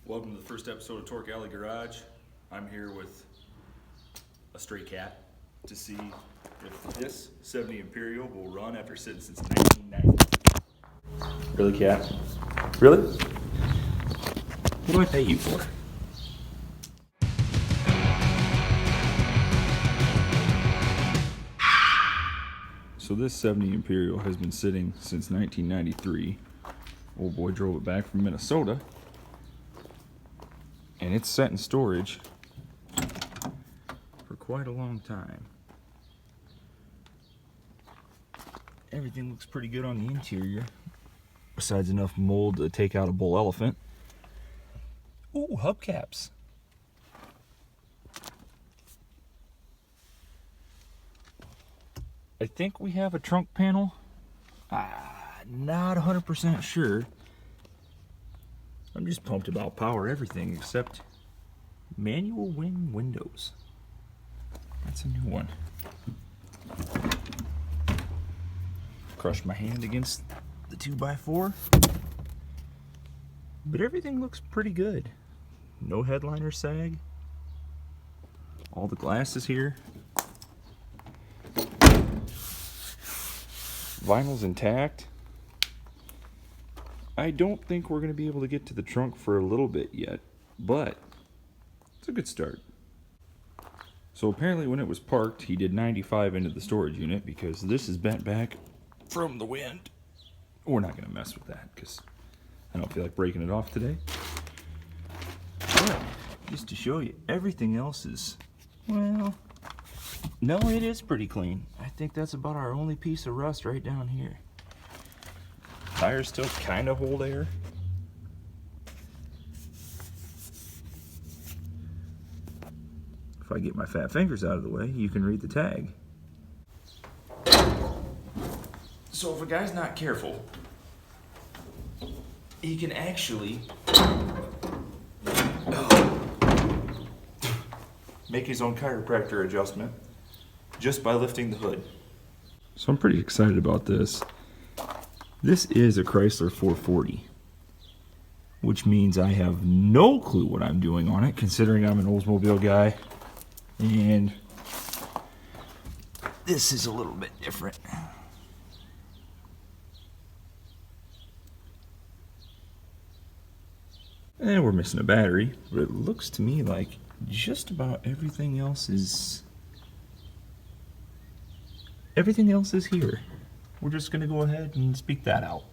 Welcome to the first episode of Torque Alley Garage. I'm here with a stray cat to see if this 70 Imperial will run after sitting since 1990. Really, cat? Really? What do I pay you for? So this 70 Imperial has been sitting since 1993. Old boy drove it back from Minnesota. And it's set in storage for quite a long time. Everything looks pretty good on the interior, besides enough mold to take out a bull elephant. Ooh, hubcaps. I think we have a trunk panel. Not 100% sure. I'm just pumped about power everything except manual wing windows. That's a new one. Crushed my hand against the 2x4. But everything looks pretty good. No headliner sag. All the glass is here. Vinyl's intact. I don't think we're going to be able to get to the trunk for a little bit yet, but it's a good start. So apparently when it was parked, he did 95 into the storage unit because this is bent back from the wind. We're not going to mess with that because I don't feel like breaking it off today. But just to show you, everything else is, well, no, it is pretty clean. I think that's about our only piece of rust right down here. Tires still kind of hold air. If I get my fat fingers out of the way, you can read the tag. So if a guy's not careful, he can actually make his own chiropractor adjustment just by lifting the hood. So I'm pretty excited about this. This is a Chrysler 440, which means I have no clue what I'm doing on it, considering I'm an Oldsmobile guy, and this is a little bit different. And we're missing a battery, but it looks to me like just about everything else is here. We're just going to go ahead and speak that out.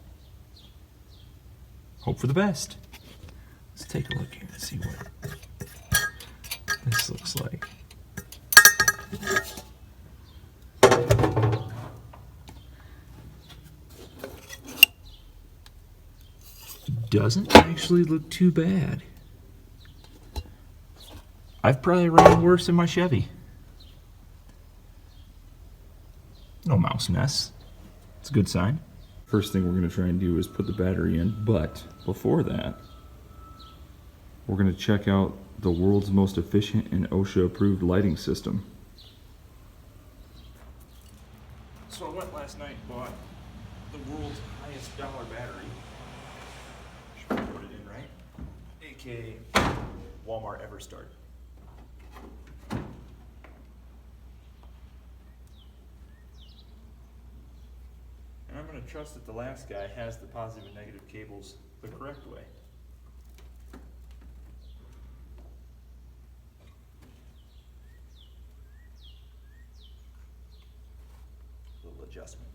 Hope for the best. Let's take a look here and see what this looks like. Doesn't actually look too bad. I've probably ran worse in my Chevy. No mouse nests. It's a good sign. First thing we're going to try and do is put the battery in, but before that, we're going to check out the world's most efficient and OSHA approved lighting system. So I went last night and bought the world's highest dollar battery. Should we put it in, right? AKA Walmart EverStart. And I'm going to trust that the last guy has the positive and negative cables the correct way. A little adjustment.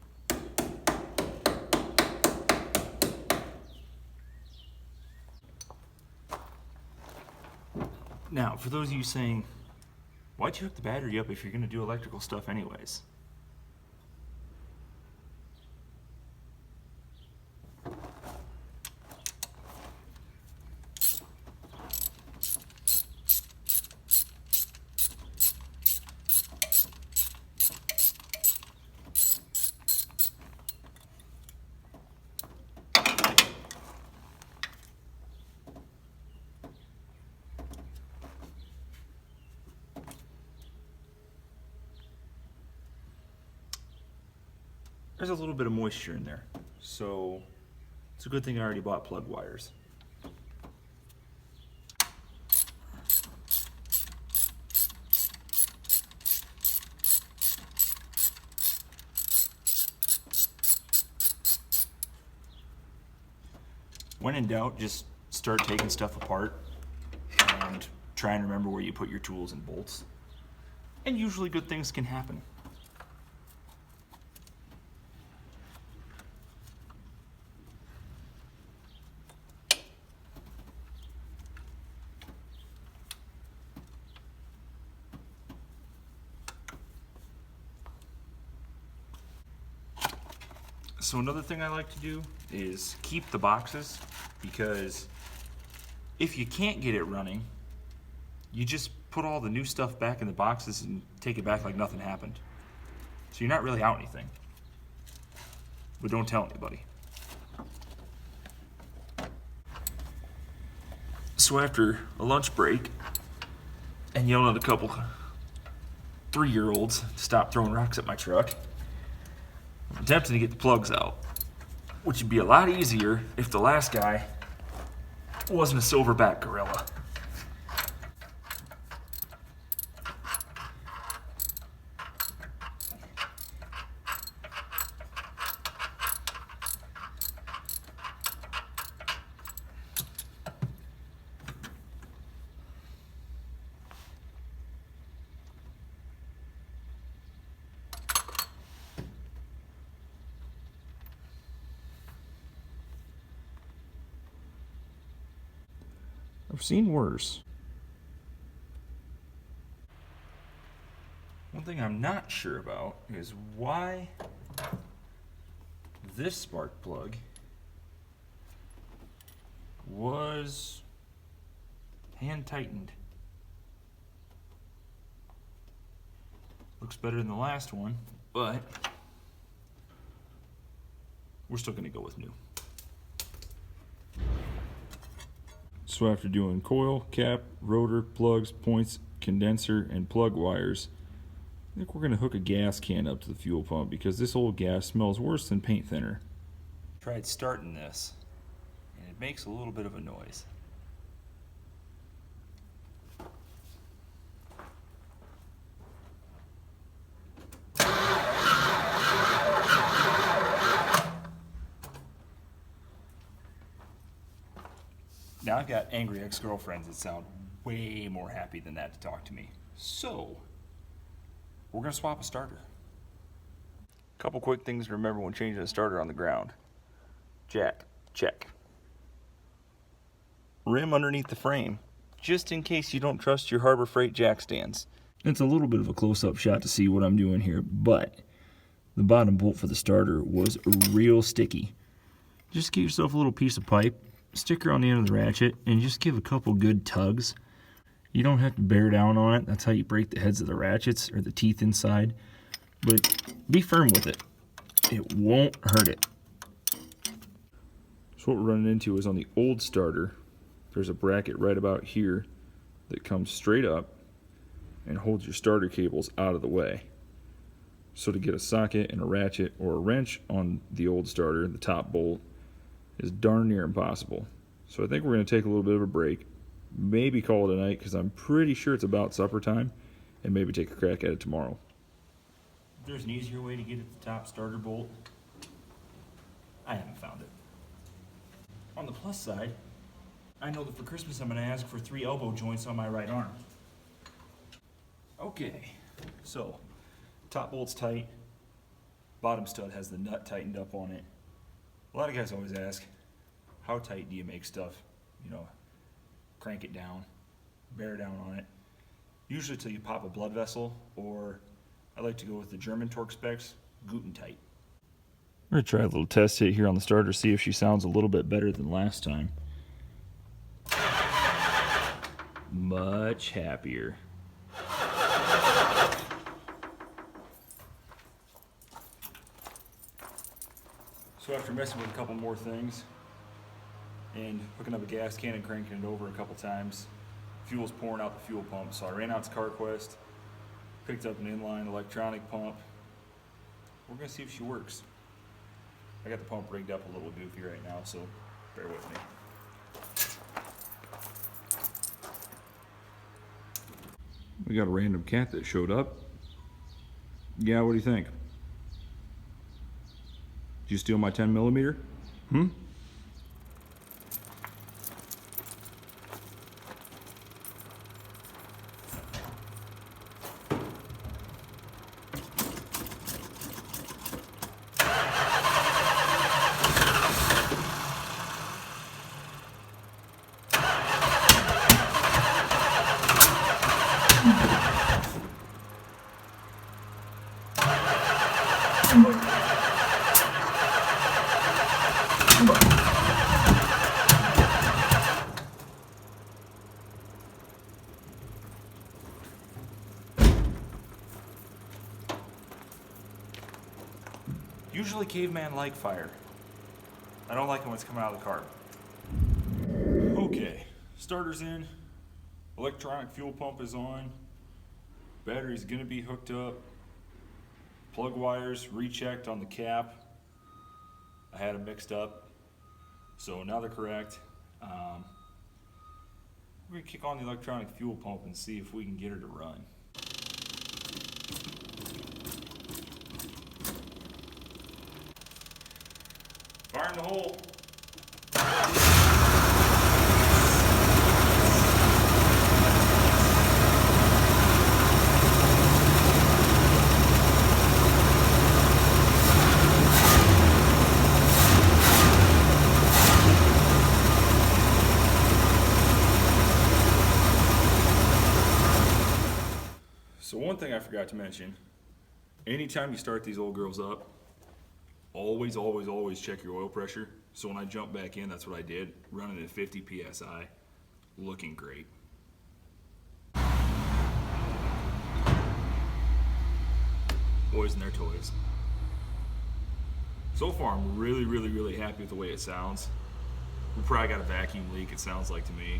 Now, for those of you saying, why'd you hook the battery up if you're going to do electrical stuff anyways? There's a little bit of moisture in there, so it's a good thing I already bought plug wires. When in doubt, just start taking stuff apart and try and remember where you put your tools and bolts. And usually good things can happen. So another thing I like to do is keep the boxes, because if you can't get it running, you just put all the new stuff back in the boxes and take it back like nothing happened. So you're not really out anything. But don't tell anybody. So after a lunch break and yelling at a couple 3-year-olds to stop throwing rocks at my truck, I'm attempting to get the plugs out, which would be a lot easier if the last guy wasn't a silverback gorilla. I've seen worse. One thing I'm not sure about is why this spark plug was hand tightened. Looks better than the last one, but we're still gonna go with new. So after doing coil, cap, rotor, plugs, points, condenser, and plug wires, I think we're going to hook a gas can up to the fuel pump, because this old gas smells worse than paint thinner. Tried starting this, and it makes a little bit of a noise. Now I've got angry ex-girlfriends that sound way more happy than that to talk to me. So, we're gonna swap a starter. Couple quick things to remember when changing a starter on the ground. Jack, check. Rim underneath the frame, just in case you don't trust your Harbor Freight jack stands. It's a little bit of a close-up shot to see what I'm doing here, but the bottom bolt for the starter was real sticky. Just get yourself a little piece of pipe, stick her on the end of the ratchet, and just give a couple good tugs. You don't have to bear down on it. That's how you break the heads of the ratchets or the teeth inside. But be firm with it. It won't hurt it. So what we're running into is on the old starter, there's a bracket right about here that comes straight up and holds your starter cables out of the way. So to get a socket and a ratchet or a wrench on the old starter, the top bolt, is darn near impossible. So I think we're going to take a little bit of a break, maybe call it a night, because I'm pretty sure it's about supper time, and maybe take a crack at it tomorrow. If there's an easier way to get at the top starter bolt, I haven't found it. On the plus side, I know that for Christmas I'm going to ask for 3 elbow joints on my right arm. Okay, so top bolt's tight, bottom stud has the nut tightened up on it. A lot of guys always ask, how tight do you make stuff? You know, crank it down, bear down on it. Usually till you pop a blood vessel, or I like to go with the German torque specs, Guten tight. We're gonna try a little test hit here on the starter, see if she sounds a little bit better than last time. Much happier. So after messing with a couple more things and hooking up a gas can and cranking it over a couple times, fuel's pouring out the fuel pump. So I ran out to CarQuest, picked up an inline electronic pump. We're gonna see if she works. I got the pump rigged up a little goofy right now, so bear with me. We got a random cat that showed up. Yeah, what do you think? Did you steal my 10mm? Usually caveman like fire. I don't like it when it's coming out of the car. Okay, starter's in, electronic fuel pump is on, battery's gonna be hooked up, plug wires rechecked on the cap. I had them mixed up, so now they're correct. We're gonna kick on the electronic fuel pump and see if we can get her to run. Fire in the hole. So one thing I forgot to mention, anytime you start these old girls up, always check your oil pressure. So when I jumped back in, that's what I did, running at 50 PSI, looking great. Boys and their toys. So far, I'm really happy with the way it sounds. We probably got a vacuum leak, it sounds like to me.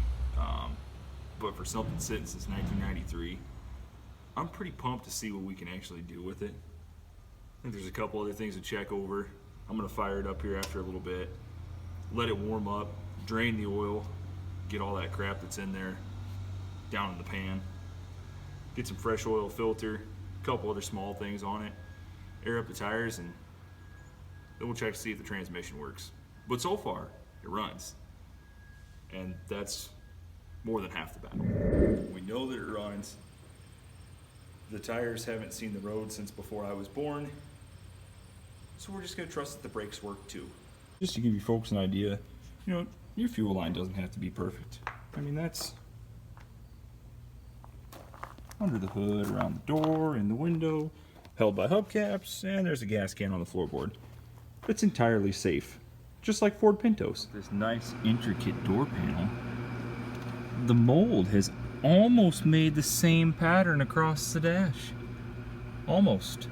But for something sitting since 1993, I'm pretty pumped to see what we can actually do with it. I think there's a couple other things to check over. I'm gonna fire it up here after a little bit, let it warm up, drain the oil, get all that crap that's in there down in the pan, get some fresh oil filter, a couple other small things on it, air up the tires, and then we'll check to see if the transmission works. But so far, it runs. And that's more than half the battle. We know that it runs. The tires haven't seen the road since before I was born, so we're just gonna trust that the brakes work too. Just to give you folks an idea, you know, your fuel line doesn't have to be perfect. I mean, that's under the hood, around the door, in the window, held by hubcaps, and there's a gas can on the floorboard. It's entirely safe, just like Ford Pintos. This nice intricate door panel, the mold has almost made the same pattern across the dash. Almost.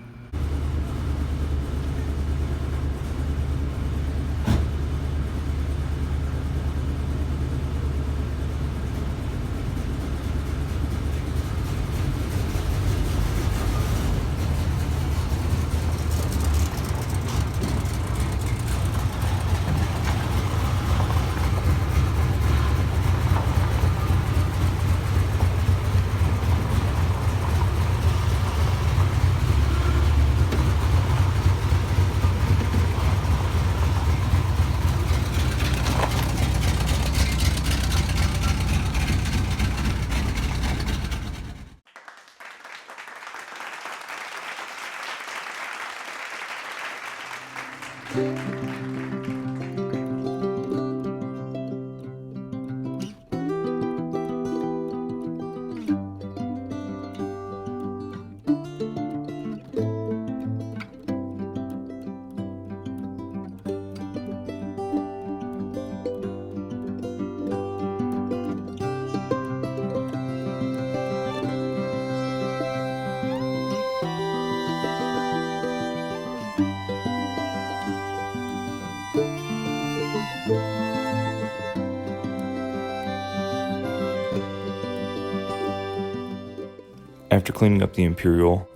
After cleaning up the Imperial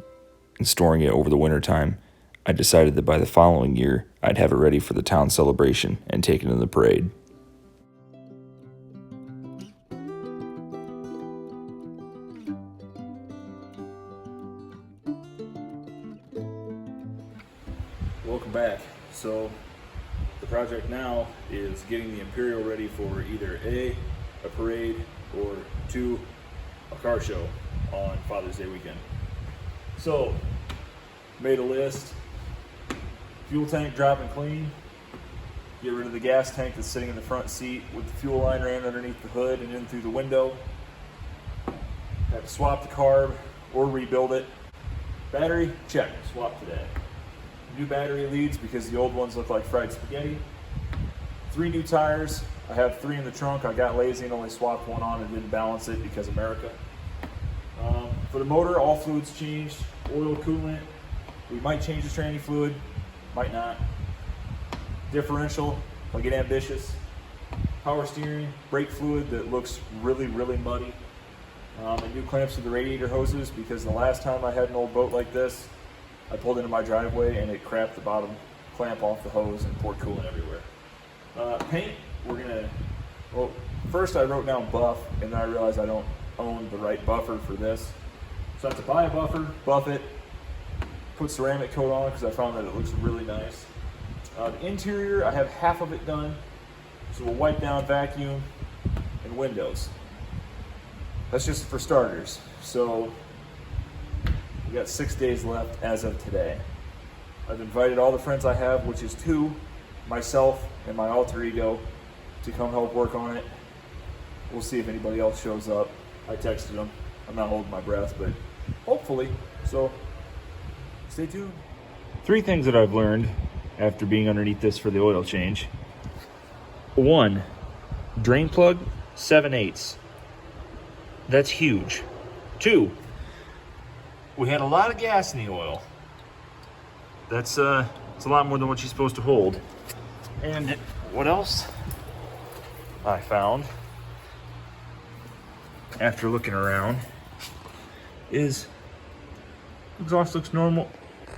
and storing it over the winter time, I decided that by the following year, I'd have it ready for the town celebration and take it in the parade. Welcome back. So the project now is getting the Imperial ready for either A, a parade, or 2, a car show on Father's Day weekend. So, made a list. Fuel tank dropping clean. Get rid of the gas tank that's sitting in the front seat with the fuel line ran underneath the hood and in through the window. Have to swap the carb or rebuild it. Battery, check, swap today. New battery leads because the old ones look like fried spaghetti. 3 new tires. I have 3 in the trunk. I got lazy and only swapped one on and didn't balance it because America. For the motor, all fluids changed. Oil, coolant. We might change the tranny fluid. might not. Differential, if I get ambitious. Power steering, brake fluid that looks really, really muddy. And new clamps to the radiator hoses, because the last time I had an old boat like this, I pulled into my driveway and it crapped the bottom clamp off the hose and poured coolant everywhere. Paint, we're gonna, well, first I wrote down buff, and then I realized I don't own the right buffer for this. So I have to buy a buffer, buff it, put ceramic coat on because I found that it looks really nice. The interior, I have half of it done. So we'll wipe down, vacuum, and windows. That's just for starters. So we got 6 days left as of today. I've invited all the friends I have, which is 2, myself and my alter ego, to come help work on it. We'll see if anybody else shows up. I texted them. I'm not holding my breath, but hopefully. So stay tuned. 3 things that I've learned after being underneath this for the oil change. 1, drain plug, 7/8. That's huge. 2, we had a lot of gas in the oil. It's a lot more than what she's supposed to hold. And what else I found after looking around is exhaust looks normal.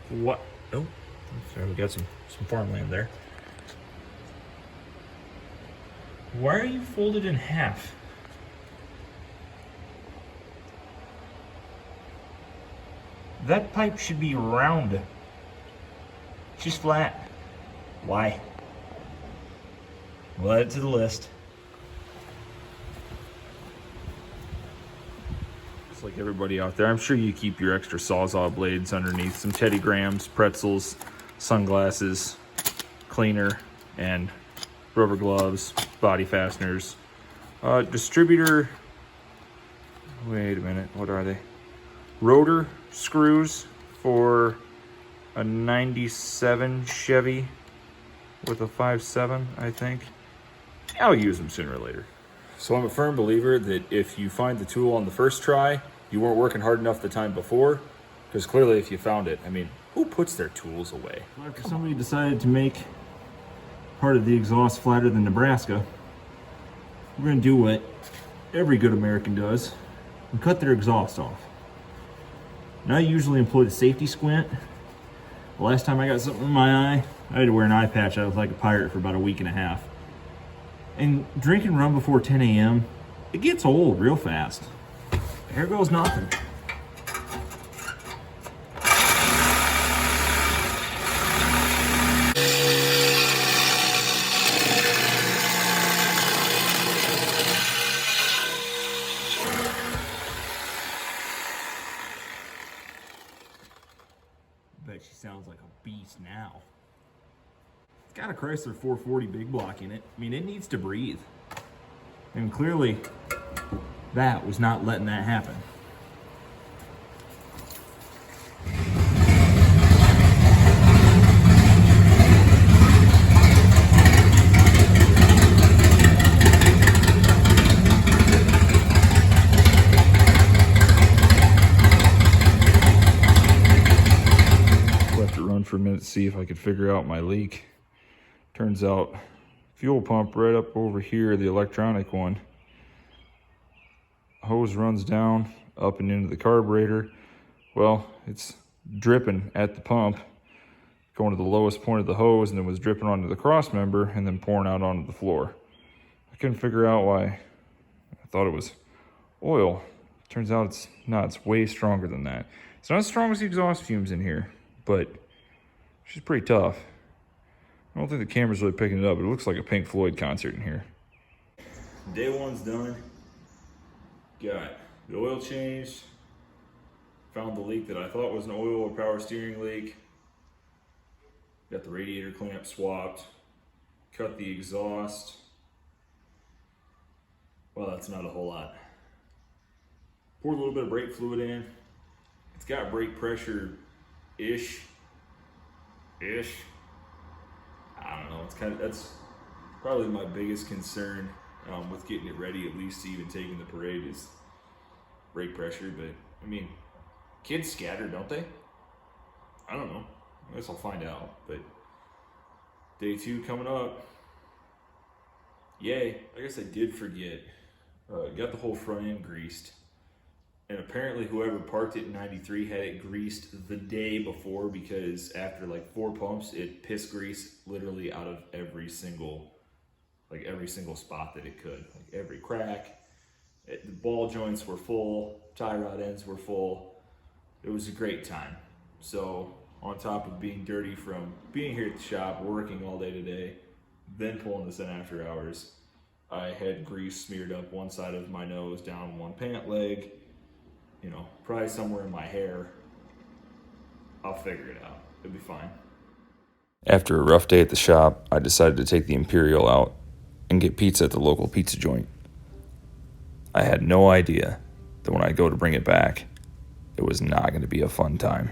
What? Oh, sorry, we got some farmland there. Why are you folded in half? That pipe should be round. She's flat. Why? We'll add it to the list. Just like everybody out there, I'm sure you keep your extra Sawzall blades underneath, some Teddy Grahams, pretzels, sunglasses, cleaner, and rubber gloves, body fasteners. Distributor, wait a minute, what are they? Rotor screws for a 97 Chevy with a 5.7, I think. I'll use them sooner or later. So I'm a firm believer that if you find the tool on the first try, you weren't working hard enough the time before, because clearly if you found it, I mean, who puts their tools away? After somebody decided to make part of the exhaust flatter than Nebraska, we're gonna do what every good American does and cut their exhaust off. Now I usually employ the safety squint. The last time I got something in my eye, I had to wear an eye patch. I was like a pirate for about a week and a half. And drinking rum before 10 a.m., it gets old real fast. Here goes nothing. Bet she sounds like a beast now. It's got a Chrysler 440 Big Block in it. I mean, it needs to breathe. And clearly, that was not letting that happen. For a minute to see if I could figure out my leak. Turns out fuel pump right up over here, the electronic one, hose runs down up and into the carburetor. Well, it's dripping at the pump, going to the lowest point of the hose, and then was dripping onto the cross member and then pouring out onto the floor. I couldn't figure out why. I thought it was oil. Turns out it's not. It's way stronger than that. It's not as strong as the exhaust fumes in here, but she's pretty tough. I don't think the camera's really picking it up, but it looks like a Pink Floyd concert in here. Day 1's done. Got the oil changed. Found the leak that I thought was an oil or power steering leak. Got the radiator clamp swapped. Cut the exhaust. Well, that's not a whole lot. Poured a little bit of brake fluid in. It's got brake pressure-ish. I don't know, that's probably my biggest concern with getting it ready, at least to even taking the parade, is brake pressure. But I mean, kids scatter, don't they? I don't know, I guess I'll find out. But Day 2 coming up. Yay. I guess I did forget. Got the whole front end greased. And apparently whoever parked it in 93 had it greased the day before, because after like 4 pumps, it pissed grease literally out of every single spot that it could. Like every crack. The ball joints were full, tie rod ends were full. It was a great time. So on top of being dirty from being here at the shop, working all day today, then pulling this in after hours, I had grease smeared up one side of my nose, down one pant leg, you know, probably somewhere in my hair. I'll figure it out. It'll be fine. After a rough day at the shop, I decided to take the Imperial out and get pizza at the local pizza joint. I had no idea that when I go to bring it back, it was not going to be a fun time.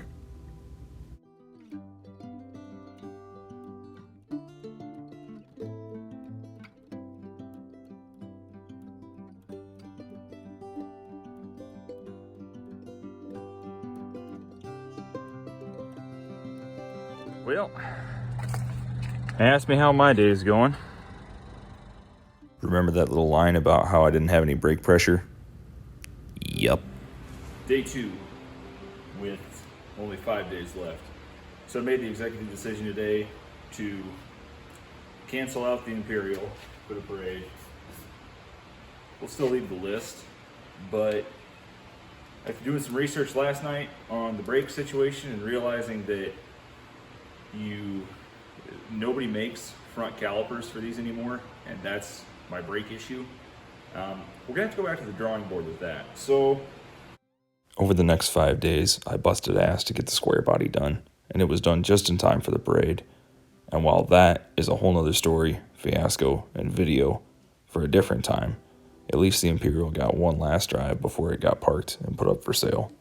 Well, ask me how my day is going. Remember that little line about how I didn't have any brake pressure? Yup. Day 2 with only 5 days left. So I made the executive decision today to cancel out the Imperial for the parade. We'll still leave the list, but after doing some research last night on the brake situation and realizing that nobody makes front calipers for these anymore, and that's my brake issue. We're gonna have to go back to the drawing board with that. So over the next 5 days, I busted ass to get the square body done, and it was done just in time for the parade. And while that is a whole nother story, fiasco, and video for a different time, at least the Imperial got one last drive before it got parked and put up for sale.